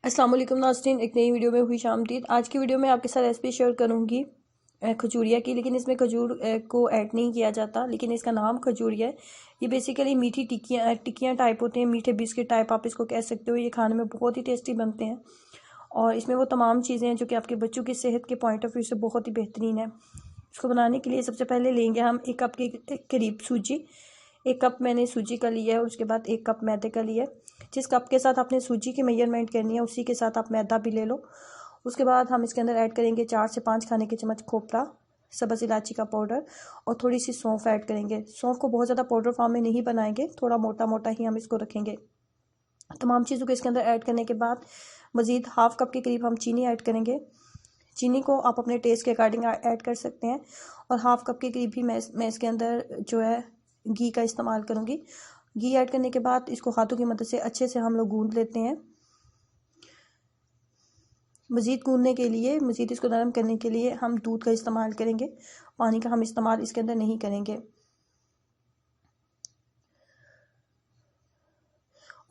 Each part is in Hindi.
अस्सलाम वालेकुम नाज़रीन, एक नई वीडियो में हुई शामदीद। आज की वीडियो में आपके साथ रेसिपी शेयर करूंगी खजूरिया की, लेकिन इसमें खजूर को ऐड नहीं किया जाता, लेकिन इसका नाम खजूरिया है। ये बेसिकली मीठी टिक्कियाँ टाइप होते हैं, मीठे बिस्किट टाइप आप इसको कह सकते हो। ये खाने में बहुत ही टेस्टी बनते हैं और इसमें वो तमाम चीज़ें हैं जो कि आपके बच्चों की सेहत के पॉइंट ऑफ व्यू से बहुत ही बेहतरीन है। इसको बनाने के लिए सबसे पहले लेंगे हम 1 कप के करीब सूजी। 1 कप मैंने सूजी का लिया है और उसके बाद 1 कप मैदे का लिया है। जिस कप के साथ आपने सूजी की मेजरमेंट करनी है उसी के साथ आप मैदा भी ले लो। उसके बाद हम इसके अंदर ऐड करेंगे 4 से 5 खाने के चम्मच खोपरा, सब्ज़ इलायची का पाउडर और थोड़ी सी सौंफ ऐड करेंगे। सौंफ को बहुत ज़्यादा पाउडर फॉर्म में नहीं बनाएंगे, थोड़ा मोटा मोटा ही हम इसको रखेंगे। तमाम चीज़ों को इसके अंदर ऐड करने के बाद मज़ीद हाफ़ कप के करीब हम चीनी ऐड करेंगे। चीनी को आप अपने टेस्ट के अकॉर्डिंग ऐड कर सकते हैं और हाफ़ कप के करीब भी मैं इसके अंदर जो है घी का इस्तेमाल करूँगी। घी ऐड करने के बाद इसको हाथों की मदद से अच्छे से हम लोग गूंद लेते हैं। मज़ीद गूंदने के लिए, मज़ीद इसको नरम करने के लिए हम दूध का इस्तेमाल करेंगे, पानी का हम इस्तेमाल इसके अंदर नहीं करेंगे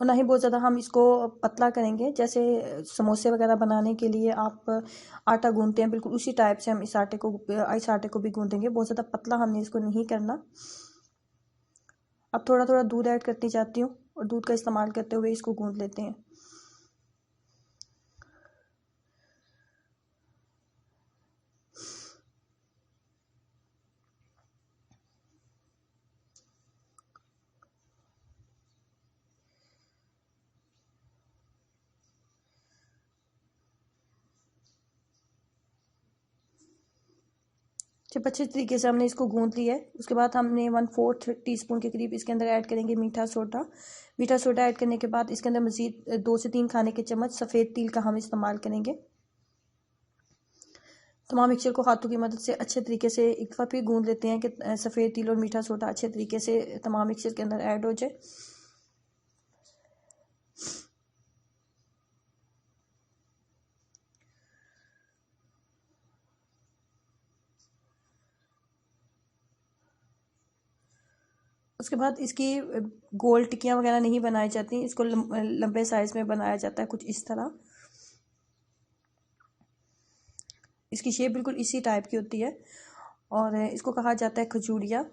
और ना ही बहुत ज़्यादा हम इसको पतला करेंगे। जैसे समोसे वगैरह बनाने के लिए आप आटा गूंदते हैं, बिल्कुल उसी टाइप से हम इस आटे को भी गूंदेंगे। बहुत ज़्यादा पतला हमने इसको नहीं करना। अब थोड़ा थोड़ा दूध ऐड करती जाती हूँ और दूध का इस्तेमाल करते हुए इसको गूंद लेते हैं। जब अच्छे तरीके से हमने इसको गूंद लिया है उसके बाद हमने 1/4 टीस्पून के करीब इसके अंदर ऐड करेंगे मीठा सोडा। मीठा सोडा ऐड करने के बाद इसके अंदर मज़ीद 2 से 3 खाने के चम्मच सफ़ेद तिल का हम इस्तेमाल करेंगे। तमाम मिक्सचर को हाथों की मदद से अच्छे तरीके से एक दफ़ा फिर गूंद लेते हैं कि सफ़ेद तिल और मीठा सोडा अच्छे तरीके से तमाम मिक्सचर के अंदर ऐड हो जाए। उसके बाद इसकी गोल टिक्कियाँ वगैरह नहीं बनाई जाती, इसको लंबे साइज़ में बनाया जाता है, कुछ इस तरह। इसकी शेप बिल्कुल इसी टाइप की होती है और इसको कहा जाता है खजूरिया।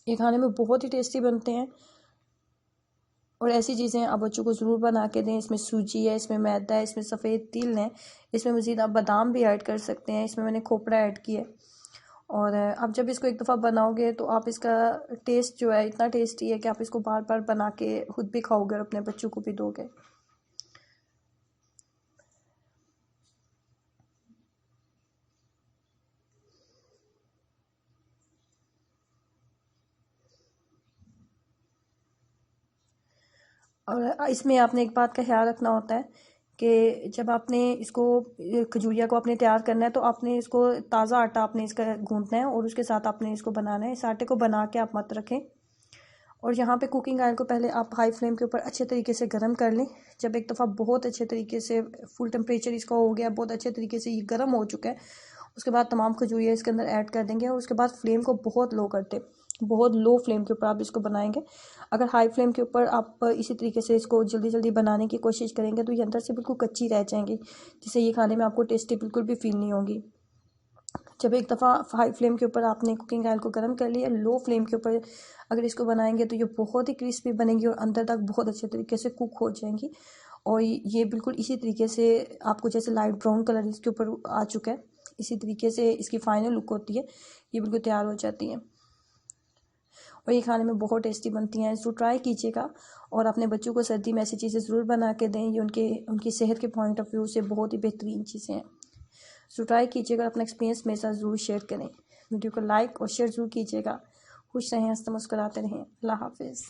ये खाने में बहुत ही टेस्टी बनते हैं और ऐसी चीज़ें आप बच्चों को ज़रूर बना के दें। इसमें सूजी है, इसमें मैदा है, इसमें सफ़ेद तिल है, इसमें मज़ीद आप बादाम भी ऐड कर सकते हैं। इसमें मैंने खोपरा ऐड किया है और आप जब इसको एक दफ़ा बनाओगे तो आप इसका टेस्ट जो है इतना टेस्टी है कि आप इसको बार बार बना के खुद भी खाओगे और अपने बच्चों को भी दोगे। और इसमें आपने एक बात का ख्याल रखना होता है कि जब आपने इसको खजूरिया को आपने तैयार करना है तो आपने इसको ताज़ा आटा आपने इसका गूंदना है और उसके साथ आपने इसको बनाना है। इस आटे को बना के आप मत रखें। और यहाँ पे कुकिंग ऑयल को पहले आप हाई फ्लेम के ऊपर अच्छे तरीके से गर्म कर लें। जब एक दफ़ा बहुत अच्छे तरीके से फुल टेम्परेचर इसका हो गया, बहुत अच्छे तरीके से ये गर्म हो चुका है, उसके बाद तमाम खजूरिया इसके अंदर ऐड कर देंगे और उसके बाद फ्लेम को बहुत लो कर दें। बहुत लो फ्लेम के ऊपर आप इसको बनाएंगे। अगर हाई फ्लेम के ऊपर आप इसी तरीके से इसको जल्दी जल्दी बनाने की कोशिश करेंगे तो ये अंदर से बिल्कुल कच्ची रह जाएंगी, जिससे ये खाने में आपको टेस्टी बिल्कुल भी फील नहीं होगी। जब एक दफ़ा हाई फ्लेम के ऊपर आपने कुकिंग ऑयल को गर्म कर लिया, लो फ्लेम के ऊपर अगर इसको बनाएंगे तो ये बहुत ही क्रिस्पी बनेगी और अंदर तक बहुत अच्छे तरीके से कुक हो जाएंगी। और ये बिल्कुल इसी तरीके से आपको जैसे लाइट ब्राउन कलर इसके ऊपर आ चुका है, इसी तरीके से इसकी फाइनल लुक होती है, ये बिल्कुल तैयार हो जाती है और ये खाने में बहुत टेस्टी बनती हैं। इसको ट्राई कीजिएगा और अपने बच्चों को सर्दी में ऐसी चीज़ें ज़रूर बना के दें। ये उनकी सेहत के पॉइंट ऑफ व्यू से बहुत ही बेहतरीन चीज़ें हैं। सो ट्राई कीजिएगा, अपना एक्सपीरियंस मेरे साथ ज़रूर शेयर करें। वीडियो को लाइक और शेयर ज़रूर कीजिएगा। खुश रहें, हंसते मुस्कुराते रहें। अल्लाह हाफिज़।